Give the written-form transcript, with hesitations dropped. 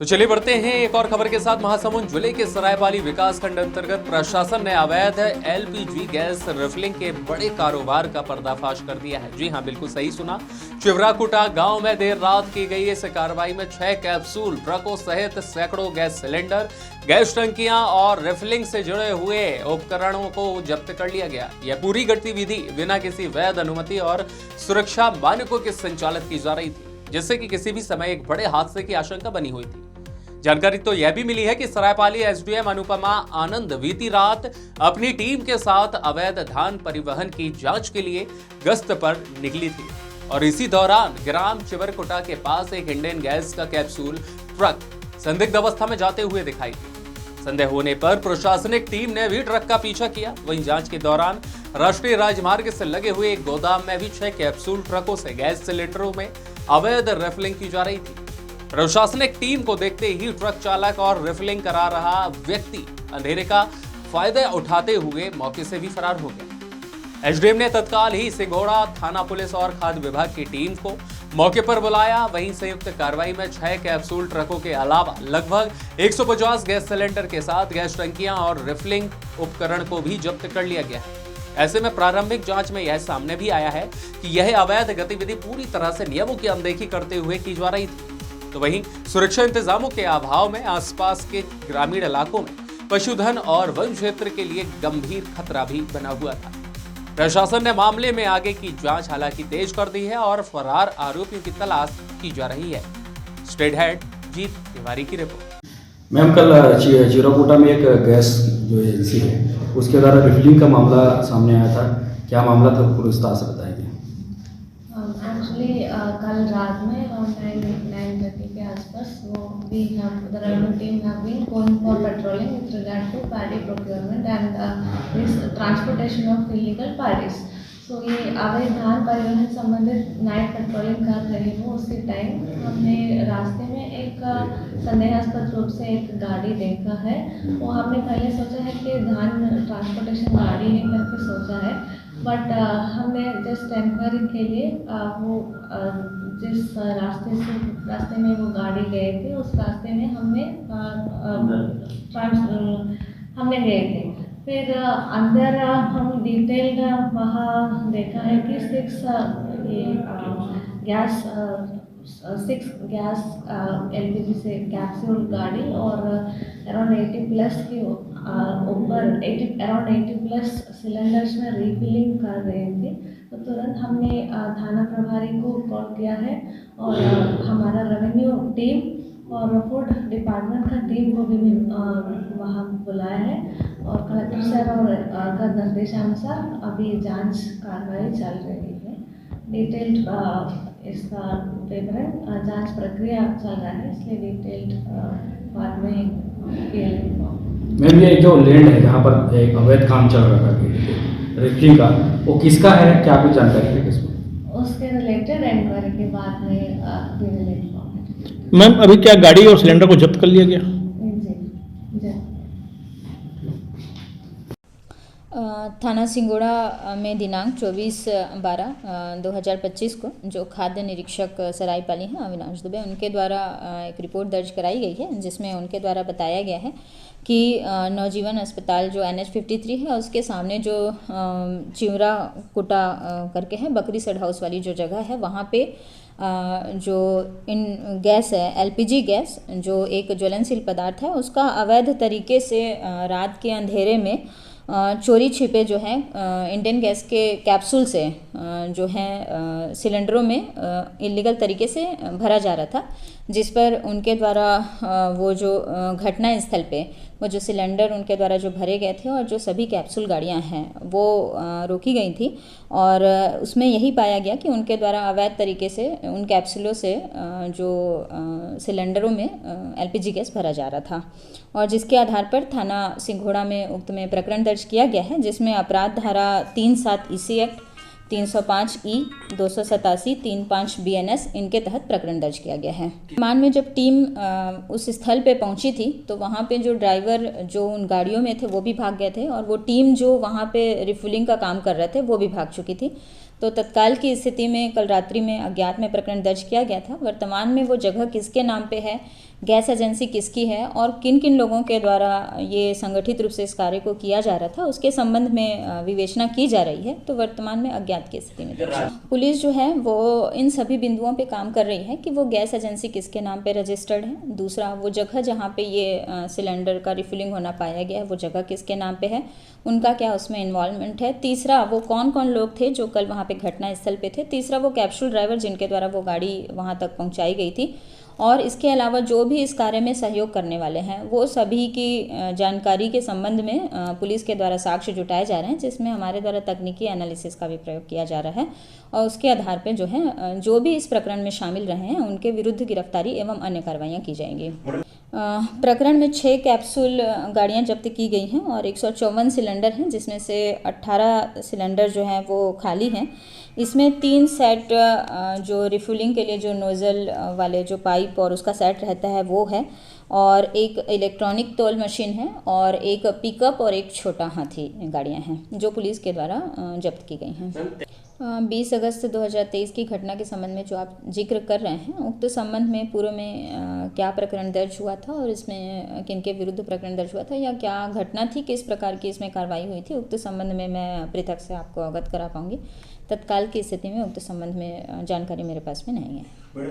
तो चलिए बढ़ते हैं एक और खबर के साथ। महासमुंद जिले के सरायपाली विकासखंड अंतर्गत प्रशासन ने अवैध एलपीजी गैस रिफिलिंग के बड़े कारोबार का पर्दाफाश कर दिया है। जी हां, बिल्कुल सही सुना। चिवराकुटा गांव में देर रात की गई इस कार्रवाई में 6 कैप्सूल ट्रकों सहित सैकड़ों गैस सिलेंडर, गैस टंकियां और रिफिलिंग से जुड़े हुए उपकरणों को जब्त कर लिया गया। यह पूरी गतिविधि बिना किसी वैध अनुमति और सुरक्षा मानकों के संचालित की जा रही थी, जिससे कि किसी भी समय एक बड़े हादसे की आशंका बनी हुई थी। जानकारी तो यह भी मिली है कि सरायपाली एसडीएम अनुपमा आनंद बीती रात अपनी टीम के साथ अवैध धान परिवहन की जांच के लिए गश्त पर निकली थी और इसी दौरान ग्राम चिवरकुटा के पास एक इंडियन गैस का कैप्सूल ट्रक संदिग्ध अवस्था में जाते हुए दिखाई दी। संदेह होने पर प्रशासनिक टीम ने भी ट्रक का पीछा किया। वहीं जांच के दौरान राष्ट्रीय राजमार्ग से लगे हुए एक गोदाम में भी 6 कैप्सूल ट्रकों से गैस सिलेंडरों में अवैध रिफिलिंग की जा रही थी। प्रशासनिक टीम को देखते ही ट्रक चालक और रिफिलिंग करा रहा व्यक्ति अंधेरे का फायदा उठाते हुए मौके से भी फरार हो गया। एसडीएम ने तत्काल ही सिंघोड़ा थाना पुलिस और खाद्य विभाग की टीम को मौके पर बुलाया। वहीं संयुक्त कार्रवाई में 6 कैप्सूल ट्रकों के अलावा लगभग 150 गैस सिलेंडर के साथ गैस टंकियां और रिफिलिंग उपकरण को भी जब्त कर लिया गया है। ऐसे में प्रारंभिक जांच में यह सामने भी आया है कि यह अवैध गतिविधि पूरी तरह से नियमों की अनदेखी करते हुए की जा रही थी। तो वहीं सुरक्षा इंतजामों के अभाव में आसपास के ग्रामीण इलाकों में पशुधन और वन क्षेत्र के लिए गंभीर खतरा भी बना हुआ था। प्रशासन ने मामले में आगे की जांच हालांकि तेज कर दी है और फरार आरोपियों की तलाश की जा रही है। स्टेट हेड जीत तिवारी की रिपोर्ट। मैम, कल चिवराकुटा में एक गैस जो एजेंसी है उसके द्वारा रिफिलिंग का मामला सामने आया था। क्या मामला था, पूरी विस्तार से बताएंगे? एक्चुअली कल रात में अराउंड 9:30 के आसपास we have the revenue team have been going for patrolling with regard to paddy procurement and this transportation of illegal paddies. So ये अवैध धान परिवहन संबंधित नाइट पेट्रोलिंग कर रहे हो उसी टाइम हमने रास्ते में एक संदेहास्पद रूप से एक गाड़ी देखा है। वो हमने पहले सोचा है कि धान ट्रांसपोर्टेशन गाड़ी है करके सोचा है, बट हमने जस्ट इंक्वायरी के लिए वो जिस रास्ते में वो गाड़ी गए थे उस रास्ते में हमने गए थे। फिर अंदर हम डिटेल्ड वहाँ देखा है कि 6 गैस एलपीजी से कैप्सूल गाड़ी और अराउंड 80 प्लस के ऊपर अराउंड 80 प्लस सिलेंडर्स में रिफिलिंग कर रहे थे। तो तुरंत हमने थाना प्रभारी को कॉल किया है और हमारा रेवेन्यू टीम और फूड डिपार्टमेंट का टीम को भी वहाँ बुलाया है और कलेक्टर सर और का निर्देशानुसार अभी जांच कार्रवाई चल रही है। डिटेल्ड इसका विवरण जांच प्रक्रिया चल रहा है, इसलिए डिटेल्ड बाद में। मैम, ये जो लैंड है जहाँ पर एक अवैध काम चल रहा था रिफिलिंग का, वो किसका है, क्या कुछ जानकारी है किसमें? उसके रिलेटेड इंक्वायरी के बाद में रिलेटेड। मैम, अभी क्या गाड़ी और सिलेंडर को जब्त कर लिया गया? जी। थाना सिंघोड़ा में दिनांक 24/12/2025 को जो खाद्य निरीक्षक सरायपाली हैं अविनाश दुबे, उनके द्वारा एक रिपोर्ट दर्ज कराई गई है, जिसमें उनके द्वारा बताया गया है कि नवजीवन अस्पताल जो NH 53 है उसके सामने जो चिवराकुटा करके है बकरी सेड हाउस वाली जो जगह है, वहाँ पे जो इन गैस है LPG गैस जो एक ज्वलनशील पदार्थ है उसका अवैध तरीके से रात के अंधेरे में चोरी छिपे जो है इंडियन गैस के कैप्सूल से जो है सिलेंडरों में इलीगल तरीके से भरा जा रहा था, जिस पर उनके द्वारा वो जो घटना स्थल पे वो जो सिलेंडर उनके द्वारा जो भरे गए थे और जो सभी कैप्सूल गाड़ियां हैं वो रोकी गई थी और उसमें यही पाया गया कि उनके द्वारा अवैध तरीके से उन कैप्सूलों से जो सिलेंडरों में LPG गैस भरा जा रहा था और जिसके आधार पर थाना सिंघोड़ा में उक्त में प्रकरण दर्ज किया गया है, जिसमें अपराध धारा 37 EC एक्ट 305 E 287 35 BNS इनके तहत प्रकरण दर्ज किया गया है। मान में जब टीम उस स्थल पे पहुंची थी तो वहाँ पे जो ड्राइवर जो उन गाड़ियों में थे वो भी भाग गए थे और वो टीम जो वहाँ पे रिफिलिंग का काम कर रहे थे वो भी भाग चुकी थी। तो तत्काल की स्थिति में कल रात्रि में अज्ञात में प्रकरण दर्ज किया गया था। वर्तमान में वो जगह किसके नाम पे है गैस एजेंसी किसकी है और किन किन लोगों के द्वारा ये संगठित रूप से इस कार्य को किया जा रहा था उसके संबंध में विवेचना की जा रही है। तो वर्तमान में अज्ञात की स्थिति में पुलिस जो है वो इन सभी बिंदुओं पे काम कर रही है कि वो गैस एजेंसी किसके नाम पे रजिस्टर्ड है, दूसरा वो जगह जहाँ पे ये सिलेंडर का रिफिलिंग होना पाया गया है वो जगह किसके नाम पे है, उनका क्या उसमें इन्वॉल्वमेंट है, तीसरा वो कौन कौन लोग थे जो कल वहाँ पे घटना स्थल पे थे, तीसरा वो कैप्सूल ड्राइवर जिनके द्वारा वो गाड़ी वहाँ तक पहुँचाई गई थी, और इसके अलावा जो भी इस कार्य में सहयोग करने वाले हैं वो सभी की जानकारी के संबंध में पुलिस के द्वारा साक्ष्य जुटाए जा रहे हैं, जिसमें हमारे द्वारा तकनीकी एनालिसिस का भी प्रयोग किया जा रहा है और उसके आधार पर जो है जो भी इस प्रकरण में शामिल रहे हैं उनके विरुद्ध गिरफ्तारी एवं अन्य कार्रवाइयाँ की जाएंगी। प्रकरण में 6 कैप्सूल गाड़ियां जब्त की गई हैं और 154 सिलेंडर हैं, जिसमें से 18 सिलेंडर जो हैं वो खाली हैं। इसमें 3 सेट जो रिफिलिंग के लिए जो नोज़ल वाले जो पाइप और उसका सेट रहता है वो है, और एक इलेक्ट्रॉनिक तौल मशीन है और एक पिकअप और एक छोटा हाथी गाड़ियां हैं जो पुलिस के द्वारा जब्त की गई हैं। 20 अगस्त 2023 की घटना के संबंध में जो आप जिक्र कर रहे हैं उक्त संबंध में पूर्व में क्या प्रकरण दर्ज हुआ था और इसमें किनके विरुद्ध प्रकरण दर्ज हुआ था या क्या घटना थी, किस प्रकार की इसमें कार्रवाई हुई थी, उक्त संबंध में मैं पृथक से आपको अवगत करा पाऊंगी। तत्काल की स्थिति में उक्त संबंध में जानकारी मेरे पास में नहीं है।